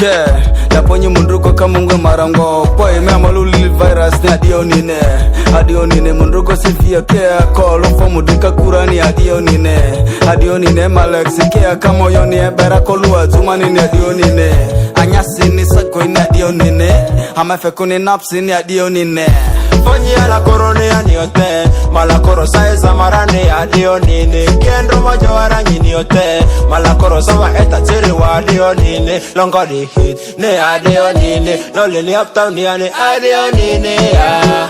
Yeah, yaponyi munduko kamungwe marango Poi mea luli virus ni adio nine munduko sifia kea Call ufo mudika kurani adio nine Malex kea kamo yoni ebera kolua Zumani ni adio nine Anyasi ni sako ni adio nine Hamefe ni napsi ni adio nine Fonyi ala korone ya niote Malakoro saiza marane ya adio nine Kiendro mojo waranyi niote Malakoro sawa eta tiri wa adio nine Longo di hit ne adio nine Loli ni uptown ni ane adio nine yeah.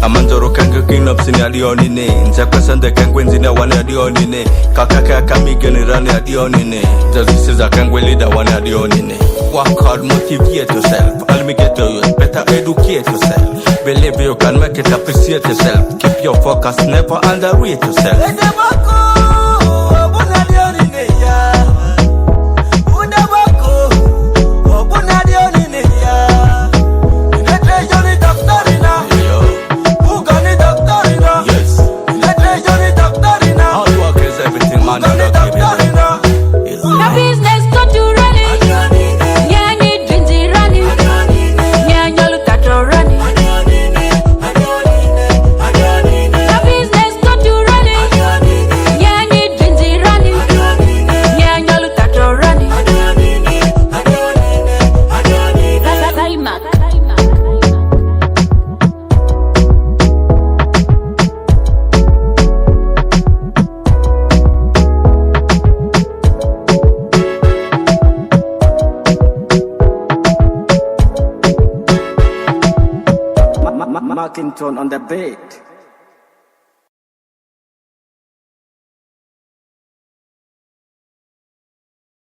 Amanjoro kange king up sini adio nine Nchakwa sande kangwe nzina wane adio nine Kakaka kamige ni rani adio nine Jazisiza kangwe leader wane adio nine Work hard, motivate yourself All me get to you, better educate yourself Believe you can make it, appreciate yourself Keep your focus, never underrate yourself Markington on the beat.